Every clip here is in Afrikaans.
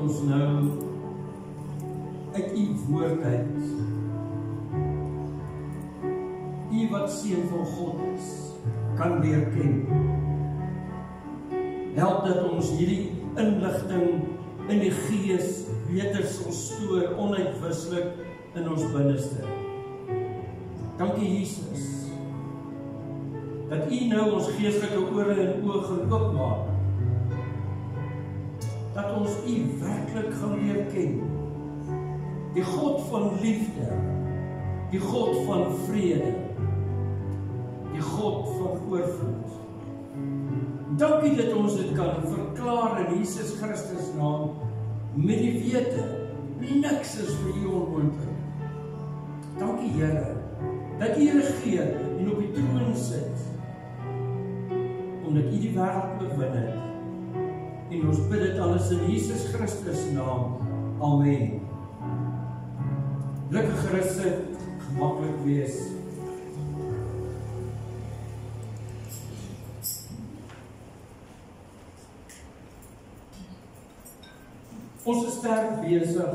ons nou uit u woord uit, u wat seun van God is, kan leer ken. Help dat ons hierdie inligting in die gees beter sal stoor onuitwisselik in ons binneste. Dankie Jesus, dat u nou ons geestelike ore en oë gaan oopmaak, dat ons u werklik gaan leer ken. Die God van liefde, die God van vrede, die God van oorvloed. Dankie dat ons dit kan verklaar in Jesus Christus naam, met die wete, niks is vir u onmoontlik. Dankie Here, dat u regeer en op die troon sit, omdat u die wêreld oorwin het. En ons bid dit alles in Jesus Christus naam. Amen. Gelukkig gerus sit, gemaklik wees. Ons is sterk besig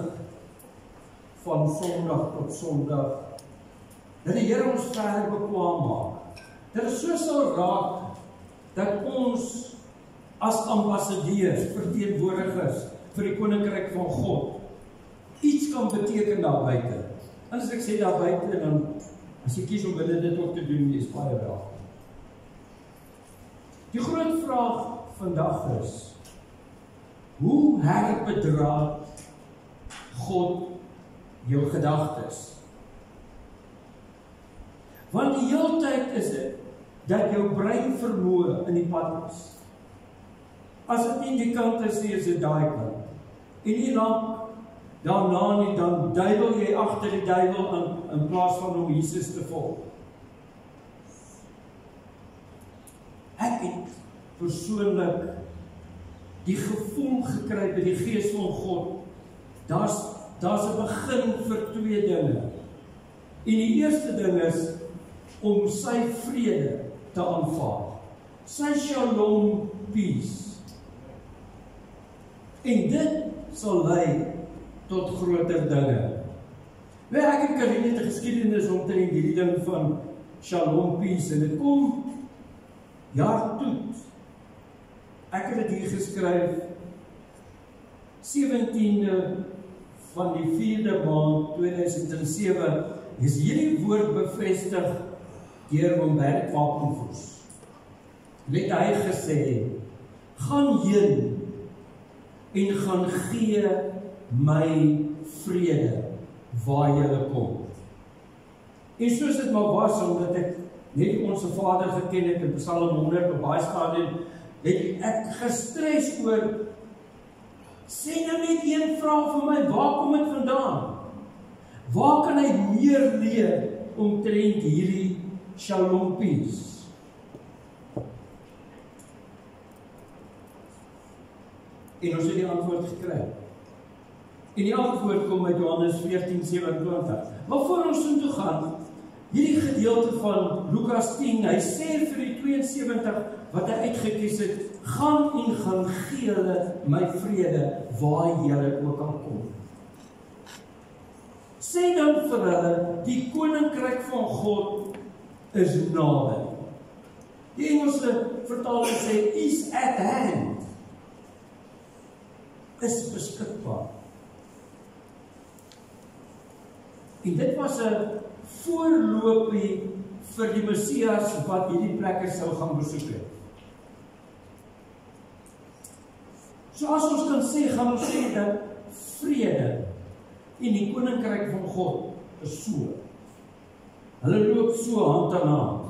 van Sondag tot Sondag, dat die Here ons verder bekwaam maak. Dit is so sal raak, dat ons as ambassadeurs, verteenwoordigers vir die Koninkryk van God iets kan beteken daar buite. En as ek sê daar buite, dan as jy kies om binne dit ook te doen, is baie welkom. Die groot vraag vandag is, hoe herbedraad God jou gedagtes? Want die hele tyd is dit, dat jou brein vermoë in die pad is. As dit nie die kant is nie, is dit daai kant. En nie lank daarna nie, dan duiwel jy agter die duiwel in plaas van om Jesus te volg. Ek het persoonlik die gevoel gekry by die Gees van God, daar's 'n begin vir twee dinge. En die eerste ding is om sy vrede te aanvaar. Sy shalom peace. En dit sal lei tot groter dinge. Nou, ek het Karine te geskiedenis omtrent hierdie ding van shalom peace, en dit kom jaar toet. Ek het dit hier geskryf 17de van die 4de maand 2007 is hierdie woord bevestig deur Humberto Wapenvoors. Net hy gesê, gaan heen en gaan gee my vrede waar julle kom. En soos dit maar was, omdat ek net ons Vader geken het in Psalm 100 op baie stadium, het ek gestres oor, sê nou net een vraag vir my, waar kom dit vandaan? Waar kan hy meer leer omtrent hierdie shalom peace? En ons het die antwoord gekry. En die antwoord kom uit Johannes 14:27. Maar voor ons toe gaan, hierdie gedeelte van Lukas 10, hy sê vir die 72 wat hy uitgekies het, gaan en gaan gee hulle my vrede waar julle ook al kom. Sê dan vir hulle, die Koninkryk van God is naby. Die Engelse vertaling sê, is at hand. Is beskikbaar. En dit was 'n voorloopie vir die Messias wat hierdie plekke sou gaan besoek het. So as ons kan sê, gaan ons sê dat vrede en die Koninkryk van God is so. Hulle loop so hand aan hand.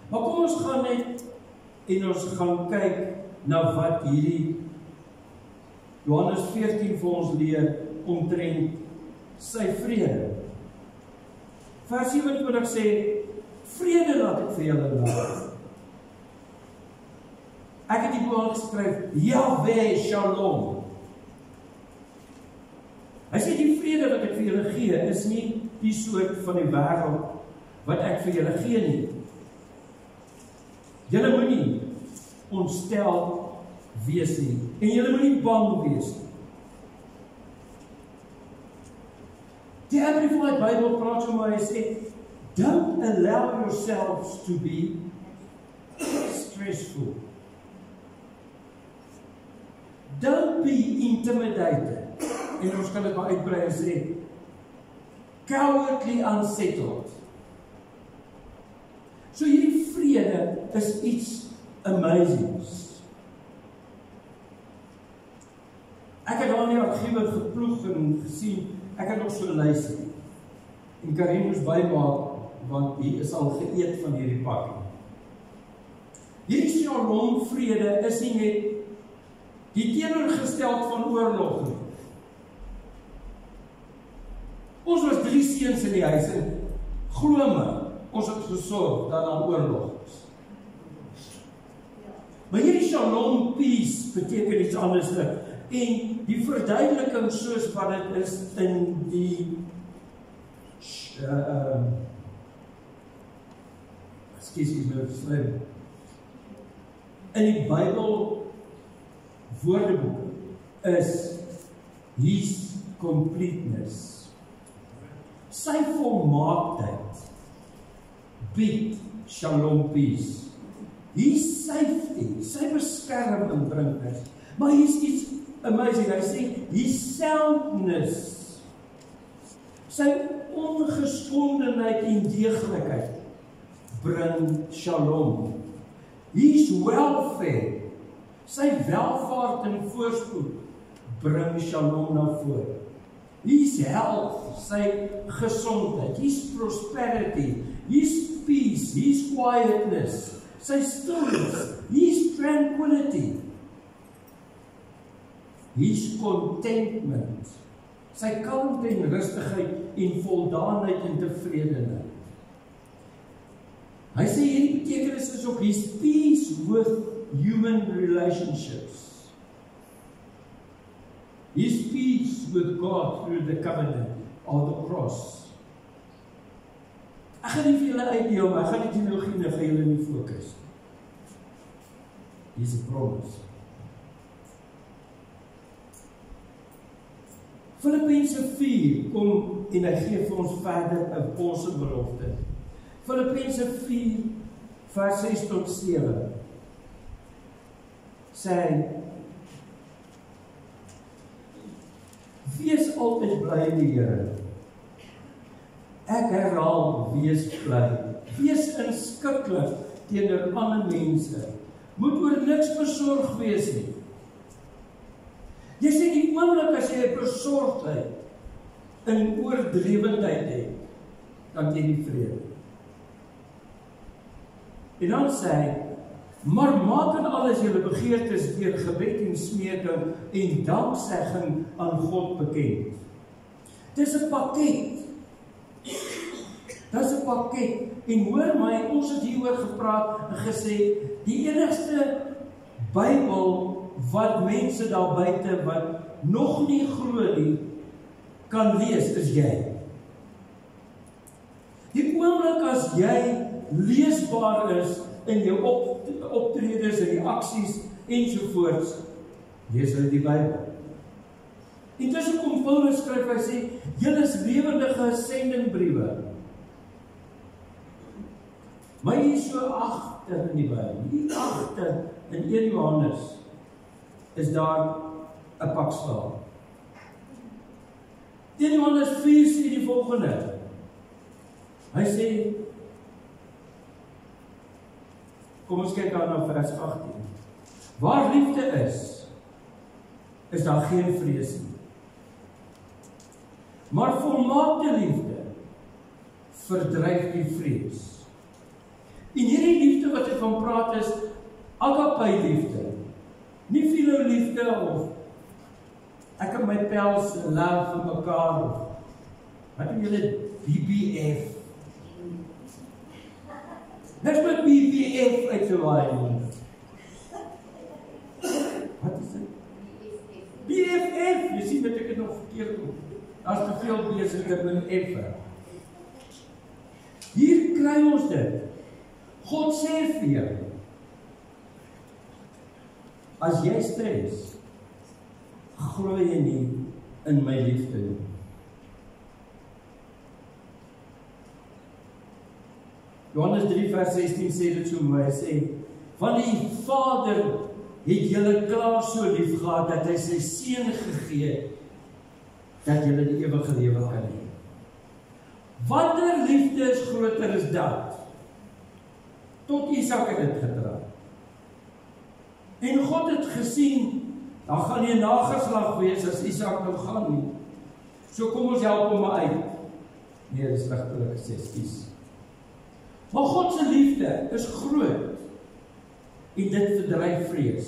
Maar kom ons gaan net en ons gaan kyk na wat hierdie Johannes 14 vir ons leer omtrent sy vrede. Vers 27 sê, vrede laat ek vir julle laat. Ek het die boek geskryf, Yahweh Shalom. Hy sê die vrede wat ek vir julle gee, is nie die soort van die wêreld wat ek vir julle gee nie. Julle moet nie ontstel wees nie. En julle moet nie bang wees nie. Die Amplified Bible praat so maar, hy sê, don't allow yourselves to be stressful. Don't be intimidated. En ons kan dit maar uitbrei en sê, cowardly unsettled. So hierdie vrede is iets amazing. Ek het al in die argiewe geploeg en gesien, ek het nog so luister. En Karin moes bymaak, want die is al geëet van hierdie pakkie. Hierdie shalom vrede is nie net die teenoorgesteld van oorlog nie. Ons was 3 seuns in die huis en glo my, ons het gesorg dat daar oorlog is. Maar hierdie shalom peace beteken iets anders. En die verduideliking soos wat dit is in die in die Bybel woordeboek is his completeness. Sy volmaaktheid bied shalom peace. His safety, sy beskerming bring dit. Maar hier is iets amazing, hy sê, his soundness, sy ongeskondenheid en deeglikheid bring shalom. His welfare, sy welvaart en voorspoed bring shalom na vore. His health, sy gesondheid, his prosperity, his peace, his quietness, sy stillness, his tranquility, his contentment, sy kalmte en rustigheid en voldaanheid en tevredenheid. Hy sê hierdie betekenis is ook his peace with human relationships. His peace with God through the covenant of the cross. Ek gaan nie vir julle uitdeel, maar ek gaan die teologie en vir julle nie fokus. Hier is 'n promise. Filippense 4 kom en hy gee vir ons verder 'n awesome belofte. Filippense 4 vers 6 tot 7 sê wees altyd bly in die Here. Ek herhaal, wees bly. Wees inskikkelik teenoor ander mense. Moet oor niks besorg wees nie. Jy sê die oomblik as jy 'n besorgdheid in oordrewendheid het, dan jy nie vrede. En dan sê hy, maar maak in alles julle begeertes deur gebed en smeking en danksegging aan God bekend. Dis 'n pakket. Dis 'n pakket. En hoor my, ons het hieroor gepraat en gesê, die enigste Bybel wat mense daar buite wat nog nie glo nie, kan lees, is jy. Die oomblik as jy leesbaar is in jou optredes en die aksies ensovoorts, lees hulle die Bybel. En dis hoekom Paulus skryf, hy sê, julle is lewendige sendingbriewe. Maar hier so agter in die Bybel, hier agter in 1 Johannes, is daar 'n pak slaag. 1 Johannes 4 sê die volgende. Hy sê, kom ons kyk daar na vers 18. Waar liefde is daar geen vrees nie. Maar volmaakte liefde verdryf die vrees. En hierdie liefde wat ek van praat is agape liefde. Nie philo liefde of ek en my pels love vir mekaar of wat doen julle BBF? Net met BBF uit te waai. Wat is dit? BFF, jy sien dat ek het nog verkeerd kom. As te veel bezig het met F. Hier kry ons dit. God sê vir jou, as jy stres, glo jy nie in my liefde nie. Johannes 3 vers 16 sê dit so mooi, hy sê, want die Vader het julle klaar so lief gehad, dat hy sy seun gegee, dat julle die ewige lewe kan hê. Watter liefde is groter as dat? Tot Isak het dit gedra. En God het gesien, dan gaan nie 'n nageslag wees as Isak nou gaan nie. So kom ons help hom maar uit. Nee, dis ligtelik sessies. Maar God se liefde is groot. En dit verdryf vrees.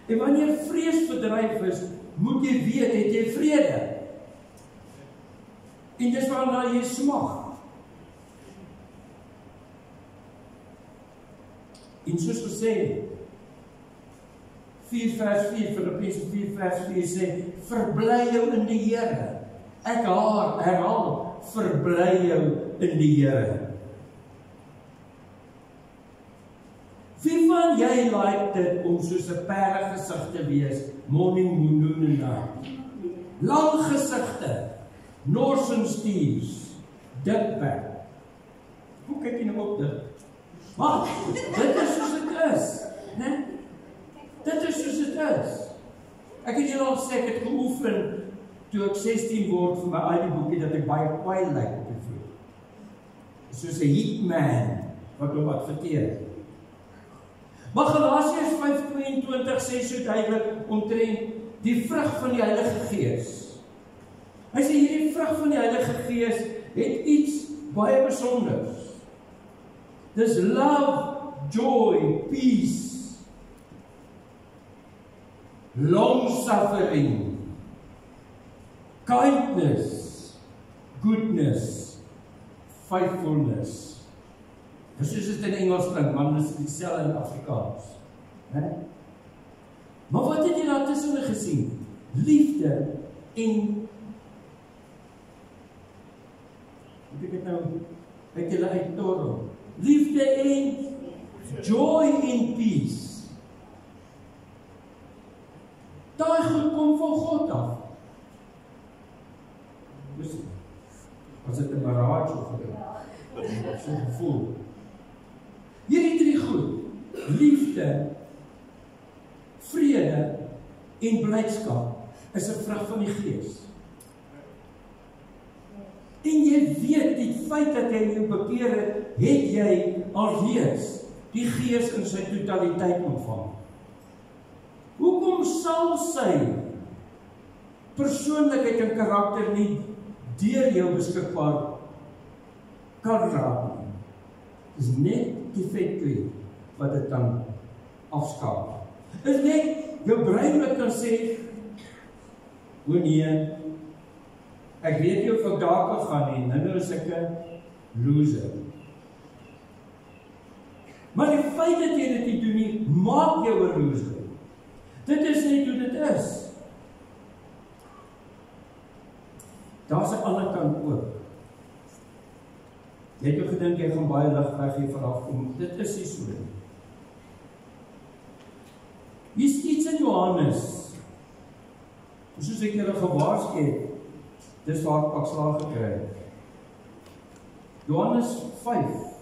En wanneer vrees verdryf is, moet jy weet, het jy vrede. En dis waarna jy smag. En soos gesê, 4 vers 4, Filippense 4 vers 4 sê, verbly jou in die Here. Ek herhaal, verbly jou in die Here. Wie van jy like dit om soos 'n perdegesig te wees, morning, noon en night? Lang gesigte, Northern Steers, dik bek. Hoe kyk jy nou op dit? Maar, dit is soos dit is, né? Dit is soos dit is. Ek het julle al gesê, ek het geoefen, toe ek 16 word vir my eie boekie, dat ek baie kwaai lyk op die vloer. Soos 'n hitman, wat hom adverteer. Maar Galasiërs 5:22 sê so duidelik omtrent die vrug van die Heilige Gees. Hy sê hierdie vrug van die Heilige Gees het iets baie besonders. Dis love, joy, peace, long suffering, kindness, goodness, faithfulness. Dis soos dit in Engels klink, maar dit is dieselfde in Afrikaans. Maar wat het jy daar tussen gesien? Liefde en ek het nou uit julle uittorrel. Liefde en joy and peace. Daai goed kom van God af. Was dit 'n mirage of so gevoel? Hierdie drie goed, liefde, vrede en blydskap, is 'n vrug van die Gees. En jy weet, die feit dat jy jou bekeer het jy alreeds die Gees in sy totaliteit ontvang. Hoekom sal sy persoonlikheid en karakter nie deur jou beskikbaar kan raak nie? Dis net die vet wat dit dan afskakel. Is net jou brein wat kan sê, o nee, ek weet jy of ek daar kan gaan nie, nou is ek 'n loser. Maar die feit dat jy dit nie doen nie, maak jou 'n loser. Dit is net hoe dit is. Daar's 'n ander kant ook. Jy het jou gedink, jy gaan baie lig weg hier vanaf kom. Dit is nie so nie. Hier is iets in Johannes. Soos ek julle gewaarsku het, dis waar ek pak slaag gekry het. Johannes 5.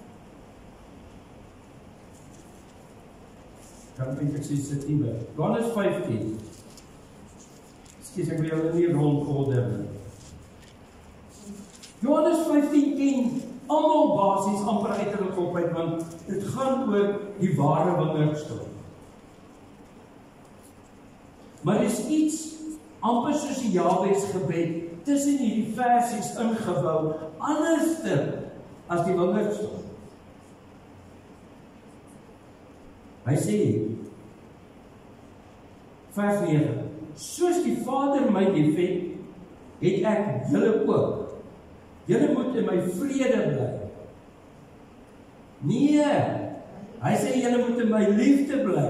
Kan ek sê sit nie by. Johannes 15. Skus, ek wil julle nie rondgehol hê. Johannes 15 ken almal basies amper uit hulle kop uit, want dit gaan oor die ware wingerdstok. Maar dis iets amper soos die Jabes gebed tussen hierdie versies ingebou, anderster as die wingerdstok. Hy sê, vers 9, soos die Vader my liefhet, het ek julle ook. Julle moet in my vrede bly. Nee, hy sê julle moet in my liefde bly.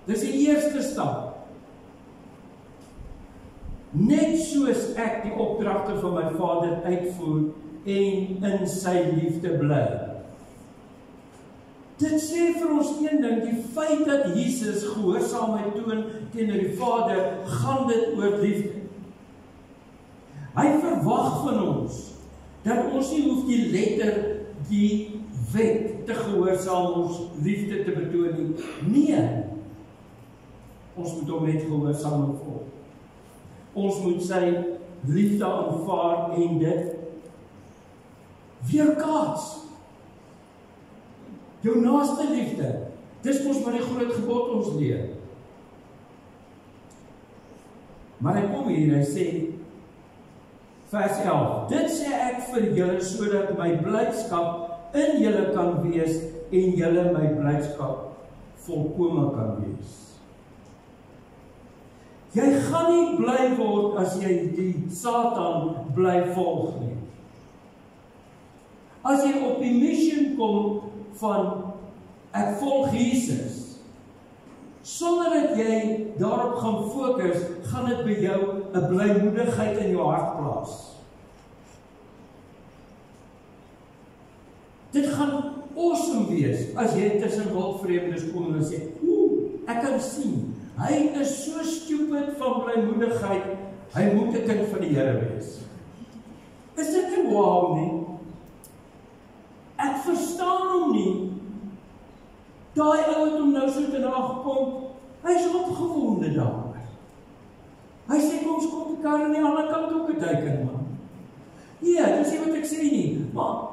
Dis die eerste stap. Net soos ek die opdragte van my Vader uitvoer en in sy liefde bly. Dit sê vir ons een ding, die feit dat Jesus gehoorsaamheid toon teenoor die Vader, gaan dit oor liefde. Hy verwag van ons, dat ons nie hoef die letter, die wet te gehoorsaam ons liefde te betoon nie. Nee, ons moet hom net gehoorsaam en volg. Ons moet sy liefde aanvaar en dit weerkaats. Jou naaste liefde, dis mos wat die groot gebod ons leer. Maar hy kom hier, hy sê, vers 11, dit sê ek vir julle, sodat my blydskap in julle kan wees, en julle my blydskap volkome kan wees. Jy gaan nie bly word, as jy die Satan bly volg nie. As jy op die mission kom, van, ek volg Jesus, sonder dat jy daarop gaan fokus, gaan dit by jou 'n blymoedigheid in jou hart plaas. Dit gaan awesome wees, as jy tussen wildvreemdes kom en sê, ek kan sien, hy is so stupid van blymoedigheid, hy moet 'n kind van die Here wees. Is dit nie wow nie? Ek verstaan hom nie. Daai ou het hom nou so te nagekom, hy is opgewonde daar. Hy sê, kom skop die kar aan die ander kant ook 'n teken, man. Ja, dis nie wat ek sê nie, maar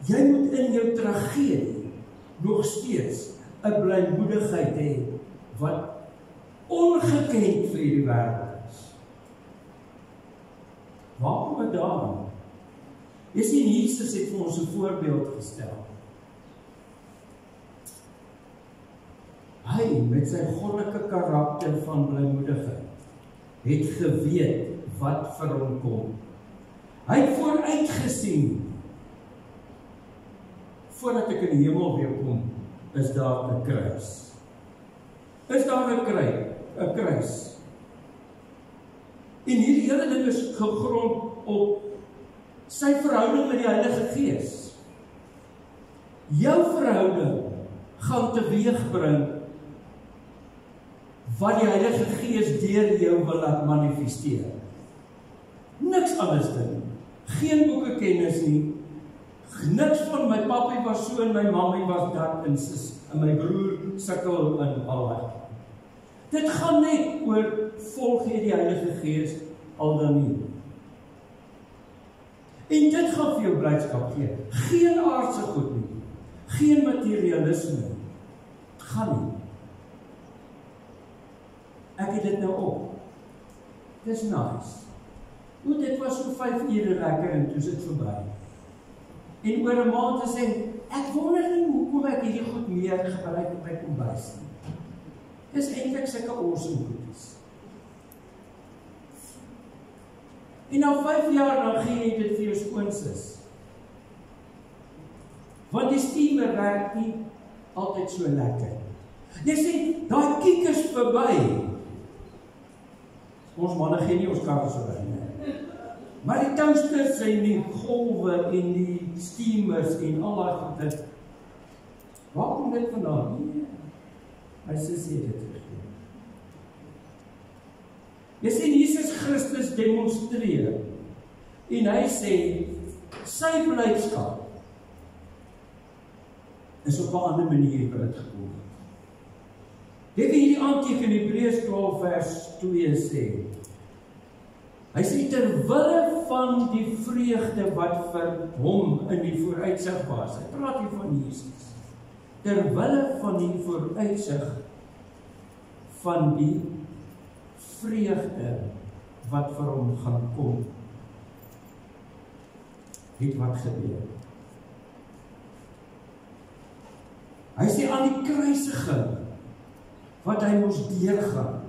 jy moet in jou tragedie nog steeds 'n blymoedigheid hê, wat ongekend vir hierdie wêreld is. Waar kom dit daaraan? Jy sien, Jesus het vir ons 'n voorbeeld gestel. Hy, met sy goddelike karakter van blymoedigheid, het geweet wat vir hom kom. Hy het vooruit gesien, voordat ek in die hemel weer kom, is daar 'n kruis. Is daar 'n kruis. En hierdie hele ding is gegrond op sy verhouding met die Heilige Gees. Jou verhouding gaan teweegbring wat die Heilige Gees deur jou wil laat manifesteer. Niks anders nie. Geen boeke kennis nie. Niks van my papi was so en my mammy was dat en my broer sukkel in al. Dit gaan net oor volg jy die Heilige Gees al dan nie. En dit gaan vir jou blydskap gee. Geen aardse goed nie. Geen materialisme nie. Gaan nie. Ek het dit nou op. Dis nice. Dit was so 5 ure lekker en toe is dit verby. En oor 'n maand te sê, ek wonder nie hoekom ek hierdie goed meer gebruik op my kombuis nie. Dis eintlik sulke awesome goedies. En na 5 jaar dan gee jy dit vir jou skoonsis. Want die steamer werk nie altyd so lekker. Jy sê, daai kiek is verby. Ons manne gee nie ons karre so weg nie. Maar die toasters en die golwe en die steamers en al daai goede. Waar kom dit vandaan? Nee. Hy sê dit terug. Jy sien, Jesus Christus demonstreer en hy sê sy blydskap is op 'n ander manier wat dit gekom het. Dit hierdie aanteken in Hebreërs 12 vers 2 sê. Hy sê terwille van die vreugde wat vir hom in die vooruitsig was. Hy praat hier van Jesus. Terwille van die vooruitsig van die vreugde wat vir hom gaan kom. Het wat gebeur. Hy sê aan die kruisiging wat hy moes deurgaan,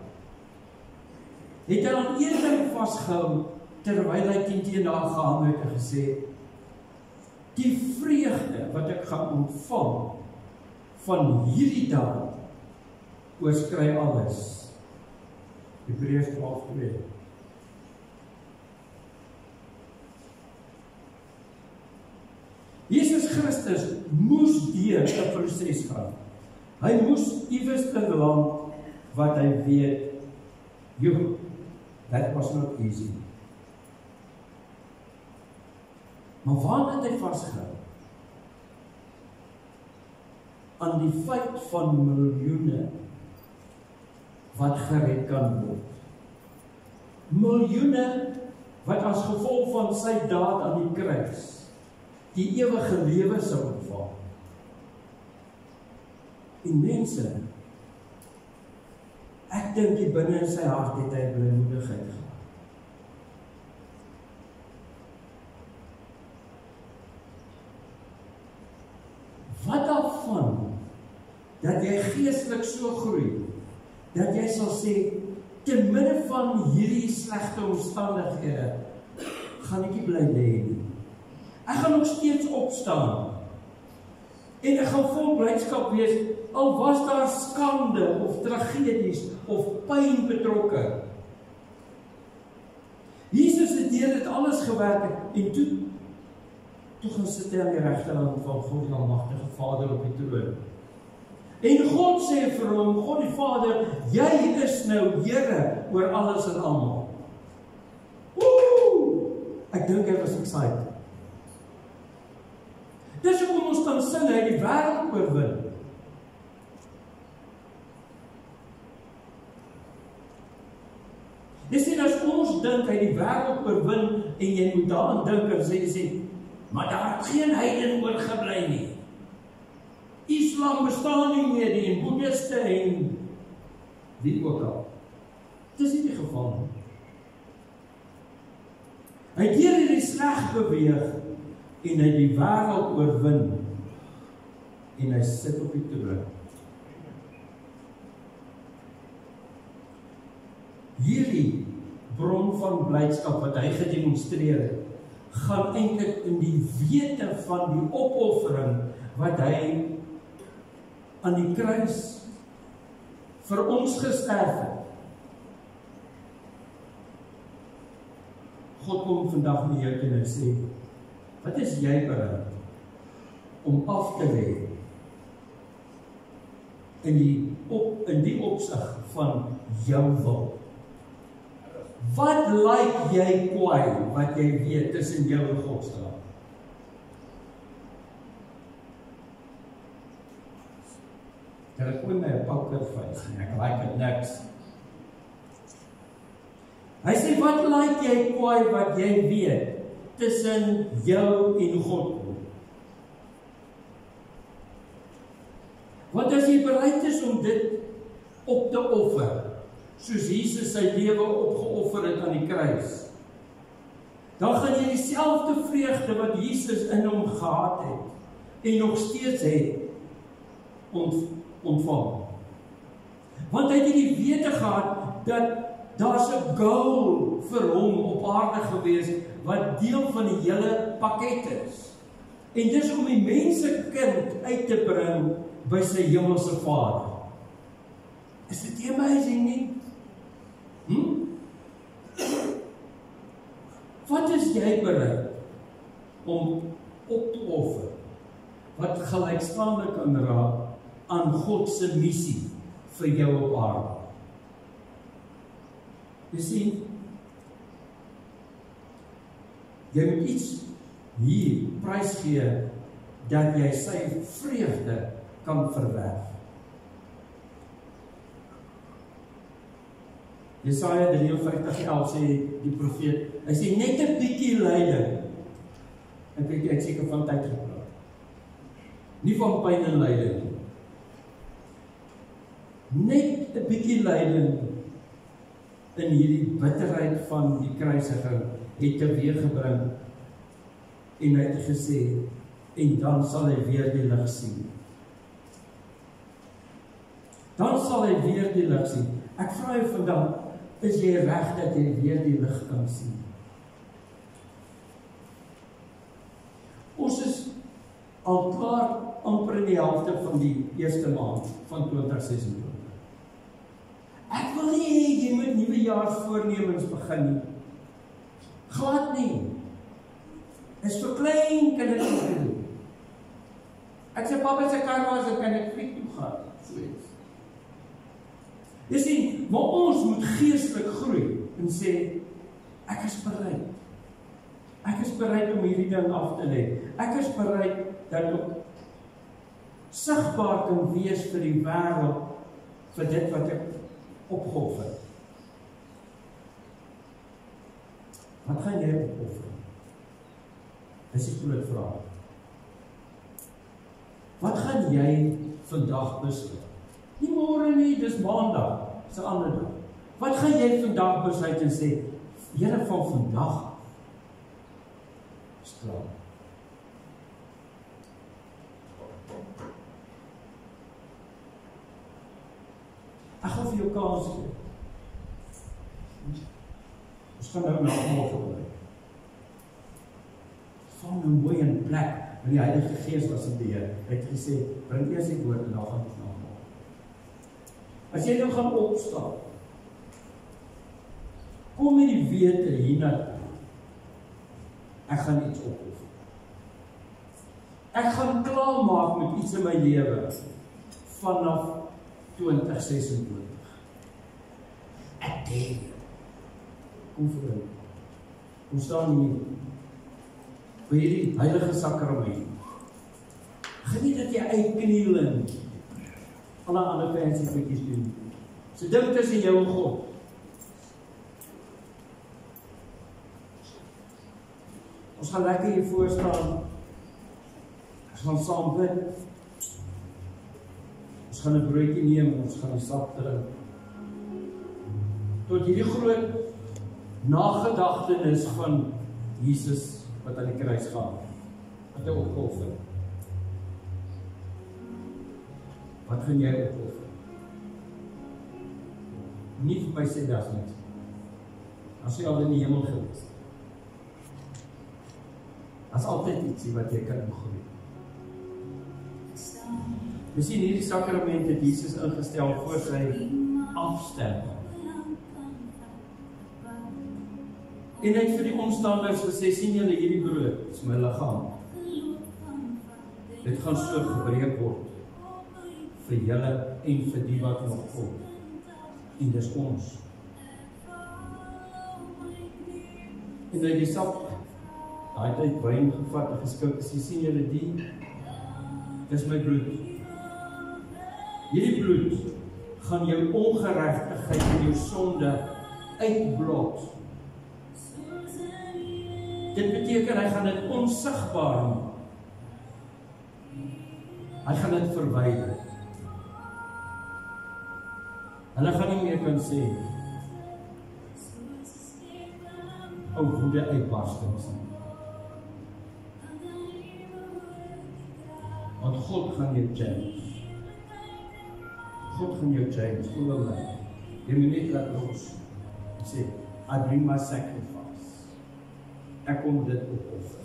het hy aan een ding vasgehou, terwyl hy teen daar gehang het en gesê, die vreugde wat ek gaan ontvang van hierdie dag, oorskry alles. Hebreërs 12:2. Jesus Christus moes deur 'n proses gaan. Hy moes iewers in land wat hy weet, That was not easy. Maar waar het hy vasgehou? Aan die feit van miljoene wat gered kan word. Miljoene wat as gevolg van sy daad aan die kruis die ewige lewe sou ontvang. En mense, ek dink die binne in sy hart het hy blymoedigheid gehad. Wat daarvan dat jy geestelik so groei, dat jy sal sê, te midde van hierdie slegte omstandighede, gaan ek nie bly lê nie. Ek gaan nog steeds opstaan. En ek gaan vol blydskap wees, al was daar skande of tragedies of pyn betrokke. Jesus het deur dit alles gewerk en toe gaan sit hy aan die regterhand van God die almagtige Vader op die troon. En God sê vir hom, God die Vader, jy is nou Here oor alles en almal. Ek dink hy was excited. Dis hoekom ons kan sing, hy die wêreld oorwin. Dis nie as ons dink hy die wêreld oorwin en jy moet daaraan dink en sê, maar daar het geen heiden oorgebly nie. Islam bestaan nie meer nie, en Boeddhiste en wie ook al. Dis nie die geval nie. Hy het deur hierdie sleg beweeg en hy die wêreld oorwin en hy sit op die troon. Hierdie bron van blydskap wat hy gedemonstreer het, gaan eintlik in die wete van die opoffering wat hy aan die kruis vir ons gesterf het. God kom vandag met jou en sê, wat is jy bereid om af te lê in die opsig van jou wil? Wat lyk jy kwaai wat jy weet tussen jou en God staan? Ek gooi my 'n pokerface en ek like dit niks. Hy sê, wat lyk jy kwaai wat jy weet tussen jou en God? Want as jy bereid is om dit op te offer, soos Jesus sy lewe opgeoffer het aan die kruis, dan gaan jy dieselfde vreugde wat Jesus in hom gehad het en nog steeds het ontvang. Want hy het die wete gehad dat daar's 'n goal vir hom op aarde gewees wat deel van die hele pakket is. En dis om die mensekind uit te bring by sy hemelse Vader. Is dit amazing nie? Wat is jy bereid om op te offer wat gelykstaande kan raak aan God se missie vir jou op aarde? Jy sien, jy moet iets hier prys gee dat jy sy vreugde kan verwerf. Jesaja 53:11 sê die profeet, hy sê net 'n bietjie lyding. Ek weet jy het seker van tyd gepraat. Nie van pyn en lyding nie. Net 'n bietjie lyding in hierdie bitterheid van die kruisiging het teweeggebring en hy het gesê, en dan sal hy weer die lig sien. Dan sal hy weer die lig sien. Ek vra jou vandag, is jy reg dat jy weer die lig kan sien? Ons is al klaar amper in die helfte van die eerste maand van 2026. Ek wil nie hê jy moet nuwejaarsvoornemens begin nie. Glad nie. Is vir klein kinders doen. Ek sê papa se kar was en kan ek fliek toe gaan. So iets. Jy sien, maar ons moet geestelik groei. en sê, ek is bereid. Ek is bereid om hierdie ding af te lê. Ek is bereid dat ek sigbaar kan wees vir die wêreld, vir dit wat ek opgeoffer. Wat gaan jy opoffer? Dis die groot vraag. Wat gaan jy vandag besluit? Nie môre nie, dis maandag, dis 'n ander dag. Wat gaan jy vandag besluit en sê, Here, van vandag is klaar. Ek gaan vir jou kans gee. Ons gaan nou na almal gebruik. Van 'n mooi en plek, want die Heilige Gees was in beheer. Hy het gesê, bring eers die woord en dan gaan ons na almal. As jy nou gaan opstaan, kom met die wete hiernatoe. Ek gaan iets opoffer. Ek gaan klaarmaak met iets in my lewe vanaf 2026. Ek deel. Kom vir my. Kom staan hier. By hierdie heilige sakrament. Geniet dat jy uitkniel en alle ander fancy goedjies doen. So dink tussen jou en God. Ons gaan lekker hier voor staan. Ons gaan saam bid. Ons gaan 'n broodjie neem, ons gaan die sap drink. Tot hierdie groot nagedagtenis van Jesus wat aan die kruis gaan. Wat hy opgeoffer. Wat gaan jy opoffer? Nie vir my sê das nie. As jy al in die hemel gewees. As altyd ietsie wat jy kan groei. Jy sien hierdie sakrament het Jesus ingestel voor sy afsterwe. En hy het vir die omstanders gesê, sien julle hierdie brood, is my liggaam. Dit gaan so gebreek word vir julle en vir die wat nog kom. En dis ons. En hy die sap, hy het uit wyn gevat en geskink, sien julle die, dis my bloed. Hierdie bloed gaan jou ongeregtigheid en jou sonde uitblot. Dit beteken hy gaan dit onsigbaar maak. Hy gaan dit verwyder. Hulle gaan nie meer kan sê woede uitbarstings. Want God gaan jou change. God gaan jou change, glo my. Jy moet net laat los. Sê, I bring my sacrifice. Ek kom dit opoffer.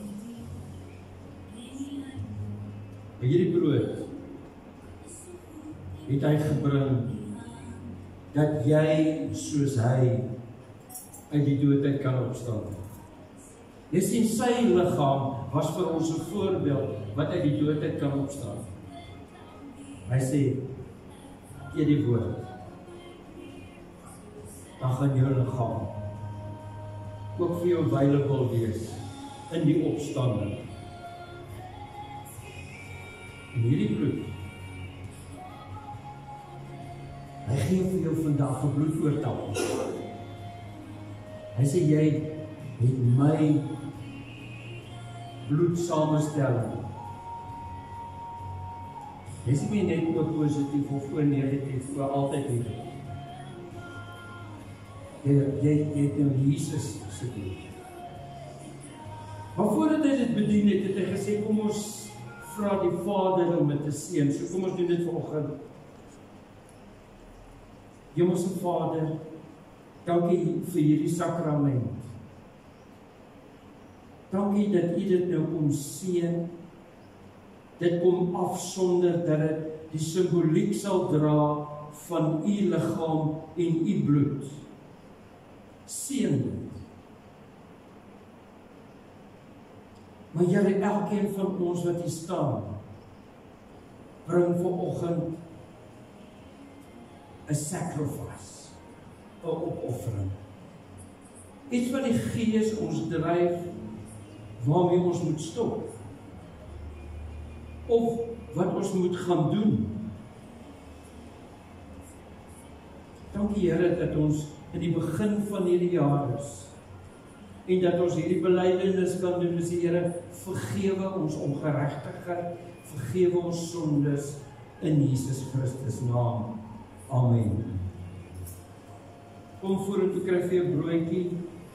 Maar hierdie brood het hy gebring dat jy soos hy uit die doodheid kan opstaan. Jy sien sy liggaam was vir ons 'n voorbeeld wat uit die doodheid kan opstaan. Hy sê, eet die woord. Dan gaan jou liggaam ook vir jou available wees in die opstanding. En hierdie bloed, hy gee vir jou vandag 'n bloedoortapping. Hy sê, jy het my bloedsamenstelling. Jy is nie net oor positief of oor negatief, oor altyd nie. Jy het nou Jesus se bloed. Maar voordat hy dit bedien het, het hy gesê, kom ons vra die Vader om dit te seën. So kom ons doen dit vanoggend. Hemelse Vader, dankie vir hierdie sakrament. Dankie dat U dit nou kom seën. Dit kom afsonder dat dit die simboliek sal dra van U liggaam en U bloed. Seën dit. Maar Here, elkeen van ons wat hier staan, bring vanoggend 'n sacrifice, 'n opoffering. iets wat die Gees ons dryf, waarmee ons moet stop, of wat ons moet gaan doen. Dankie Here dat ons in die begin van hierdie jaar is, en dat ons hierdie belydenis kan doen, is die Here, vergewe ons ongeregtigheid, vergewe ons sondes, in Jesus Christus naam. Amen. Kom vorentoe, kry vir jou broodjie,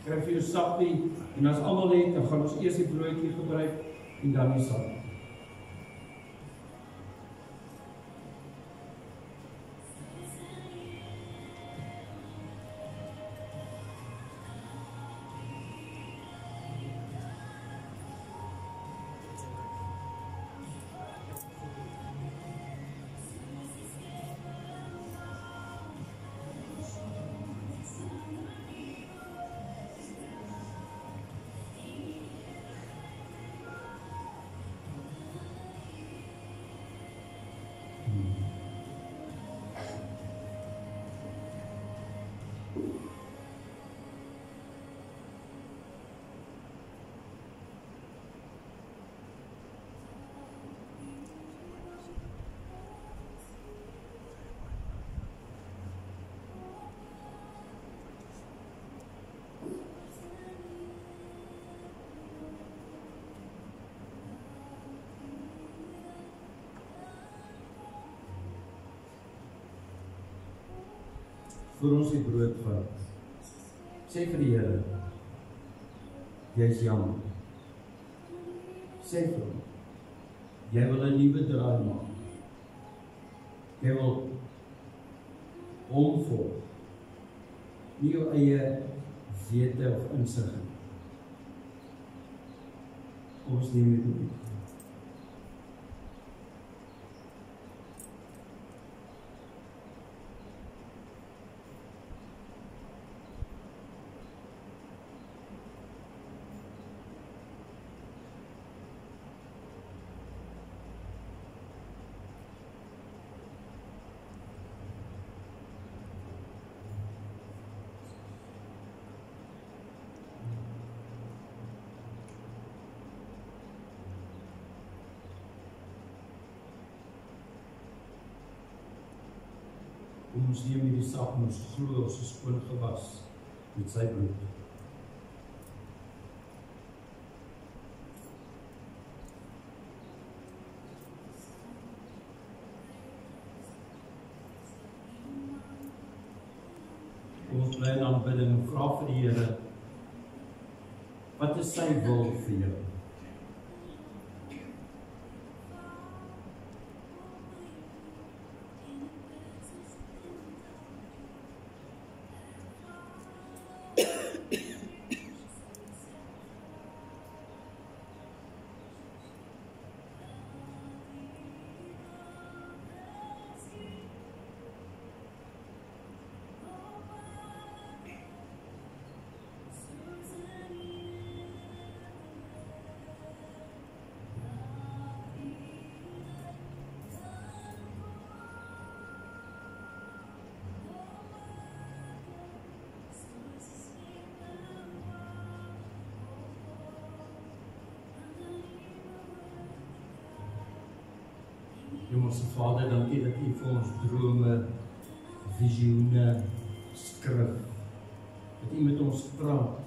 kry vir jou sappie, en as almal het, dan gaan ons eers die broodjie gebruik, en dan die sap. Voor ons die brood vat, sê vir die Here, jy is jammer. Sê vir hom, jy wil 'n nuwe draai maak. Jy wil hom volg, nie jou eie wete of insig nie. Ons neem dit op. Ons neem hierdie sap en ons glo ons is skoon gewas met sy bloed. Ons bly in aanbidding en vra vir die Here, wat is sy wil vir jou? Hemelse Vader, dankie dat U vir ons drome, visioene, skrif, dat U met ons praat.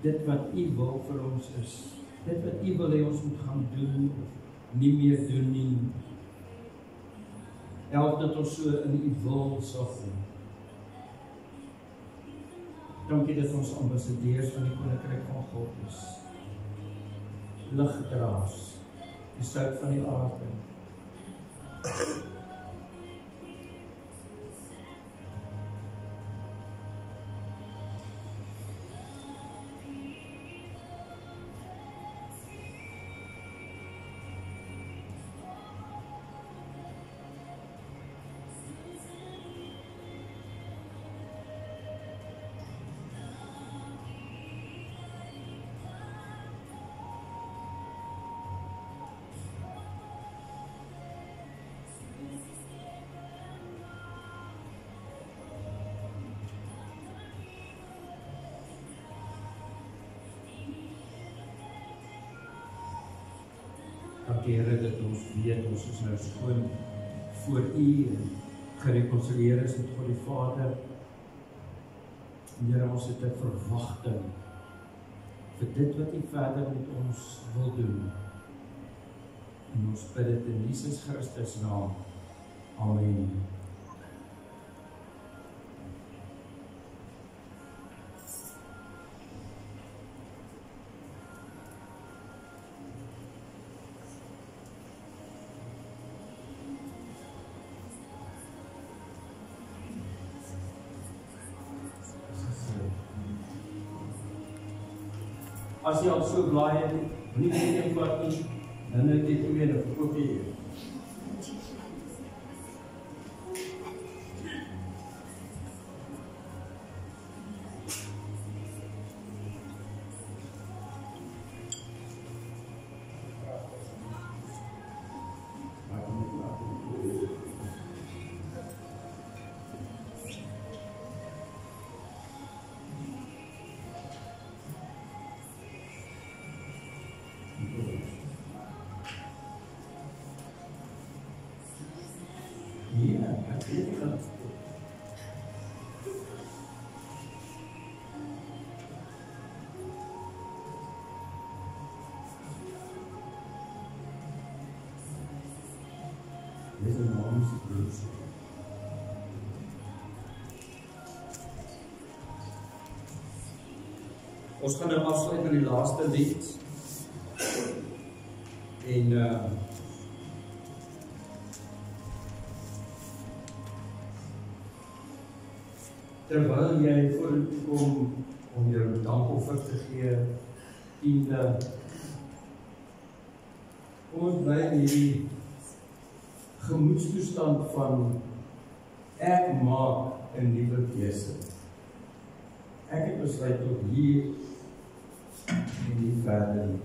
Dit wat U wil vir ons is, dit wat U wil hê ons moet gaan doen, of nie meer doen nie. Help dat ons so in U wil sal kom. Dankie dat ons ambassadeurs van die Koninkryk van God is. Ligdraers, die sout van die aarde. Here dat ons weet, ons is nou skoon voor U en gerekonsilieer is met God die Vader. Here, ons het 'n verwagting vir dit wat U verder met ons wil doen. En ons bid dit in Jesus Christus naam. Amen. As jy al so blaai het, nie net een plat nie, dan het jy twee of koop jy. Dis 'n naam se broers. Ons gaan nou afsluit met die laaste lied. En terwyl jy vorentoe kom om jou dankoffer te gee, tiende, kom ons bly in hierdie gemoedstoestand van ek maak 'n nuwe keuse. Ek het besluit tot hier en nie verder nie.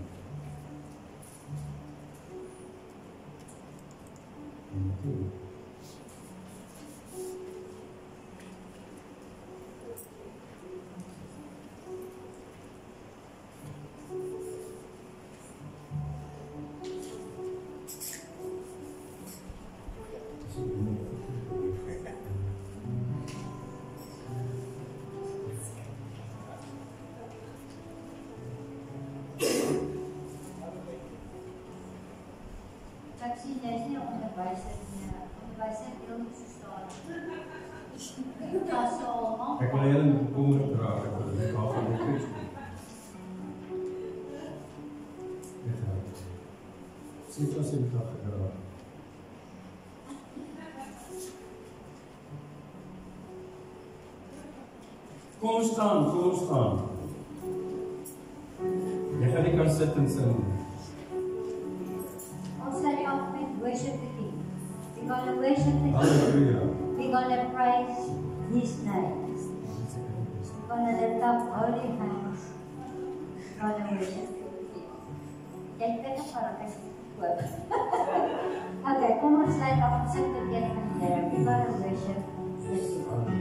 Ek wil heel bekommerd raak, ek wil dit af van die kruis doen. Sê wat sy dag geraak. Kom ons staan. Jy gaan nie kan sit en sing. Ons sal af met worship the King. We're going to worship the King. Hallelujah. We're going to praise His name. We're going to lift up holy hands. We're going to worship the King. Jy kyk op haar, ek hoor. Okay, kom ons sluit af en sit tot een van die Here. We're going to worship the King.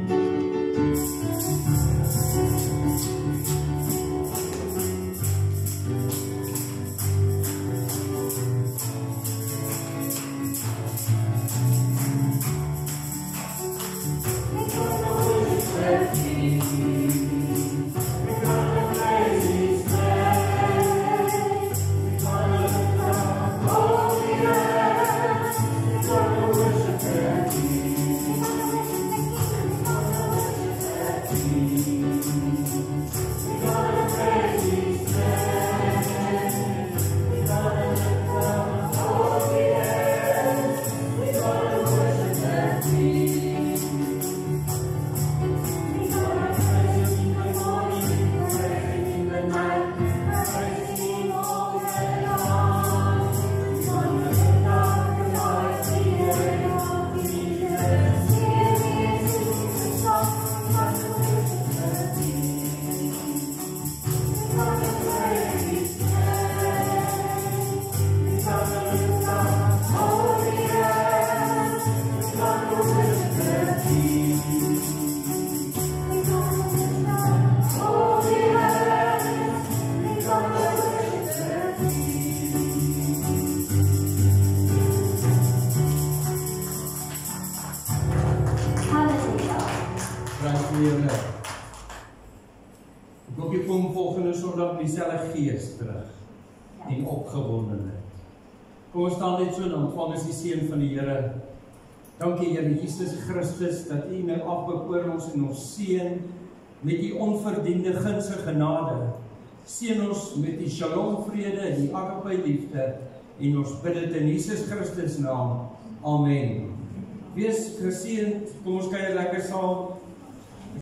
vir julle. Ek hoop jy kom volgende Sondag met dieselfde gees terug en opgewondenheid. Kom ons staan net so en ontvang as die seën van die Here. Dankie Here Jesus Christus dat U nou afbekoor ons en ons seën met die onverdiende guns en genade. Seën ons met die shalom vrede en die agape liefde en ons bid dit in Jesus Christus naam. Amen. Wees geseënd. Kom ons kuier lekker saam.